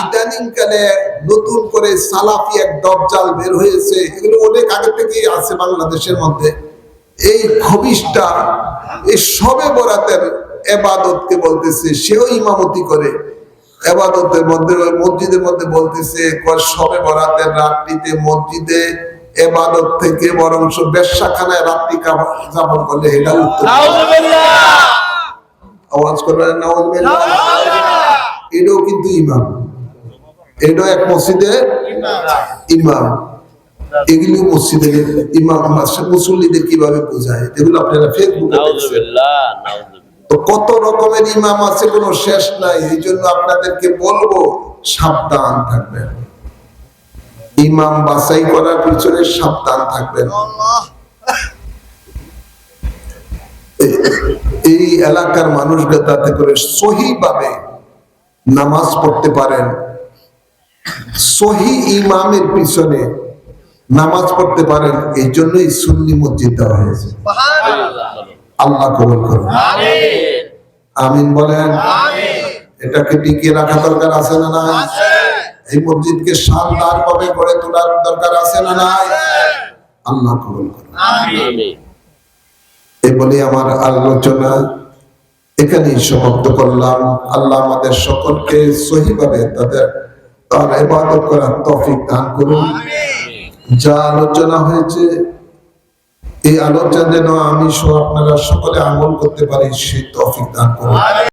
ইদানিং কালে নতুন করে সালাফি এক দজ্জাল বের হয়েছে, এগুলো অনেক আগে থেকেই আছে বাংলাদেশের মধ্যে। এই খবিশটা এই শবে বরাতের ইবাদতকে বলতেছে, সেও ইমামতি করে ইবাদতের মধ্যে, ওই মসজিদের মধ্যে বলতেছে শবে বরাতের রাত্রিতে মসজিদে ইবাদত থেকে বরং বেশ্যাখানায় রাত্রি যাপন করলে এটা উত্তম। আওয়াজ করবেন নাউজুবিল্লাহ। এটাও কিন্তু ইমাম, এটাও এক মসজিদে ইমাম। এগুলো মসজিদের ইমাম মুসল্লিদের কিভাবে বোঝায়, এগুলো আপনারা ফেসবুকে দেখছেন। তো কত রকমের ইমাম আছে, কোনো শেষ নাই। এই জন্য আপনাদেরকে বলবো সাবধান থাকবেন, ইমাম বাছাই করার পিছনে সাবধান থাকবেন। এই এলাকার মানুষরা যাতে করে সহিভাবে নামাজ পড়তে পারেন, সহি ইমামের পিছনে নামাজ পড়তে পারেন, এই জন্যই সুন্নি মসজিদ দেওয়া হয়েছে। আল্লাহ কবুল করুন, আমিন বলেন। এটাকে টিকিয়ে রাখা দরকার আছে না নাই? এই মসজিদকে শানদার ভাবে গড়ে তোলার দরকার আছে না নাই? আল্লাহ কবুল করুন। এই বলে আমার আলোচনা এখানেই সমাপ্ত করলাম। আল্লাহ আমাদের সকলকে সহিভাবে তার ইবাদত করার তৌফিক দান করুন। যা আলোচনা হয়েছে এই আলোচনা যেন আমি সহ আপনারা সকলে আমল করতে পারি, সেই তৌফিক দান করুন।